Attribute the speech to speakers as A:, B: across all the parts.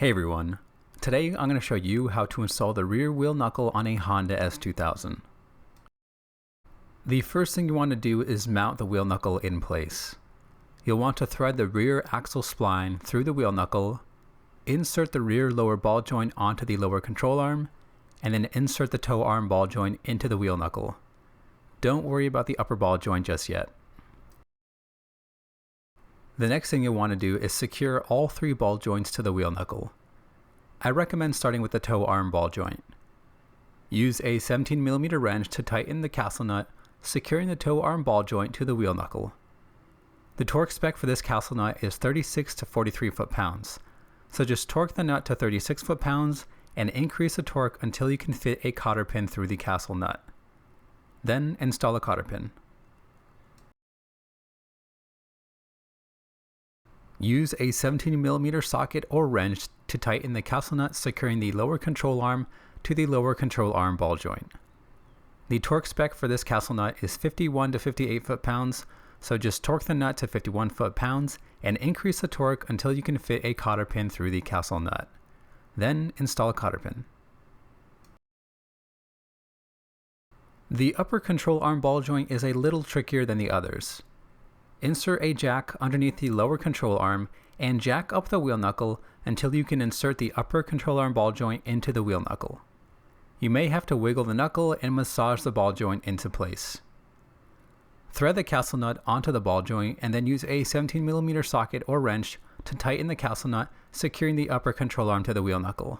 A: Hey everyone, today I'm going to show you how to install the rear wheel knuckle on a Honda S2000. The first thing you want to do is mount the wheel knuckle in place. You'll want to thread the rear axle spline through the wheel knuckle, insert the rear lower ball joint onto the lower control arm, and then insert the toe arm ball joint into the wheel knuckle. Don't worry about the upper ball joint just yet. The next thing you'll want to do is secure all three ball joints to the wheel knuckle. I recommend starting with the toe arm ball joint. Use a 17mm wrench to tighten the castle nut, securing the toe arm ball joint to the wheel knuckle. The torque spec for this castle nut is 36 to 43 foot-pounds, so just torque the nut to 36 foot-pounds and increase the torque until you can fit a cotter pin through the castle nut. Then install a cotter pin. Use a 17mm socket or wrench to tighten the castle nut, securing the lower control arm to the lower control arm ball joint. The torque spec for this castle nut is 51 to 58 foot-pounds, so just torque the nut to 51 foot-pounds and increase the torque until you can fit a cotter pin through the castle nut. Then install a cotter pin. The upper control arm ball joint is a little trickier than the others. Insert a jack underneath the lower control arm and jack up the wheel knuckle until you can insert the upper control arm ball joint into the wheel knuckle. You may have to wiggle the knuckle and massage the ball joint into place. Thread the castle nut onto the ball joint and then use a 17mm socket or wrench to tighten the castle nut, securing the upper control arm to the wheel knuckle.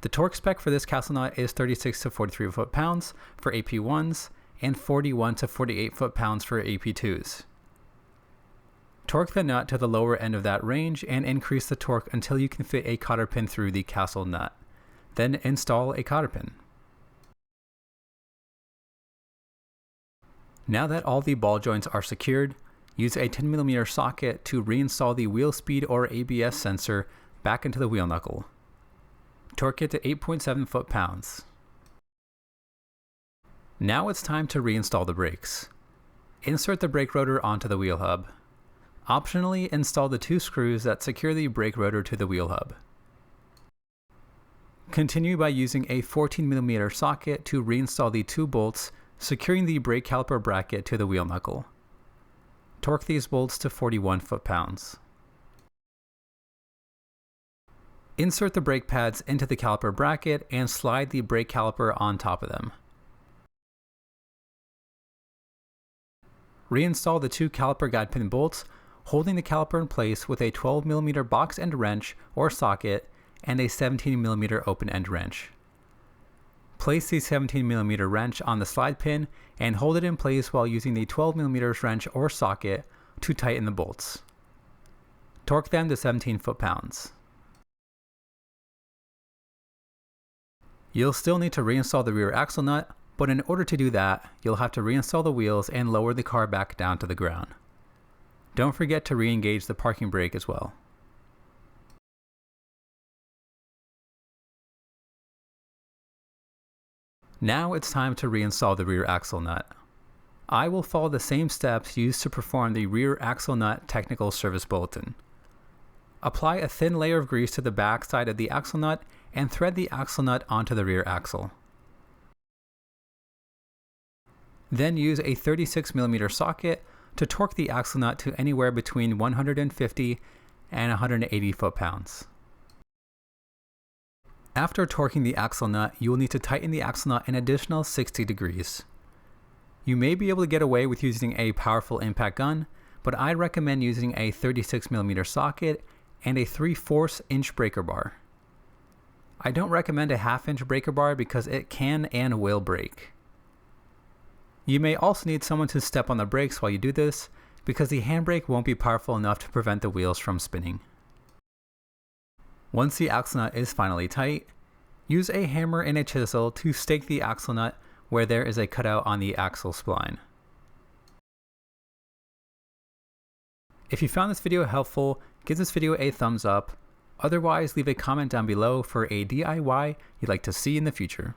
A: The torque spec for this castle nut is 36 to 43 foot-pounds for AP1s and 41 to 48 foot-pounds for AP2s. Torque the nut to the lower end of that range and increase the torque until you can fit a cotter pin through the castle nut. Then install a cotter pin. Now that all the ball joints are secured, use a 10mm socket to reinstall the wheel speed or ABS sensor back into the wheel knuckle. Torque it to 8.7 foot-pounds. Now it's time to reinstall the brakes. Insert the brake rotor onto the wheel hub. Optionally, install the two screws that secure the brake rotor to the wheel hub. Continue by using a 14mm socket to reinstall the two bolts, securing the brake caliper bracket to the wheel knuckle. Torque these bolts to 41 foot-pounds. Insert the brake pads into the caliper bracket and slide the brake caliper on top of them. Reinstall the two caliper guide pin bolts, holding the caliper in place with a 12mm box end wrench or socket and a 17mm open end wrench. Place the 17mm wrench on the slide pin and hold it in place while using the 12mm wrench or socket to tighten the bolts. Torque them to 17 foot-pounds. You'll still need to reinstall the rear axle nut, but in order to do that, you'll have to reinstall the wheels and lower the car back down to the ground. Don't forget to re-engage the parking brake as well. Now it's time to reinstall the rear axle nut. I will follow the same steps used to perform the rear axle nut technical service bulletin. Apply a thin layer of grease to the back side of the axle nut and thread the axle nut onto the rear axle. Then use a 36mm socket to torque the axle nut to anywhere between 150 and 180 foot-pounds. After torquing the axle nut, you will need to tighten the axle nut an additional 60 degrees. You may be able to get away with using a powerful impact gun, but I recommend using a 36mm socket and a 3/4 inch breaker bar. I don't recommend a 1/2 inch breaker bar because it can and will break. You may also need someone to step on the brakes while you do this, because the handbrake won't be powerful enough to prevent the wheels from spinning. Once the axle nut is finally tight, use a hammer and a chisel to stake the axle nut where there is a cutout on the axle spline. If you found this video helpful, give this video a thumbs up. Otherwise, leave a comment down below for a DIY you'd like to see in the future.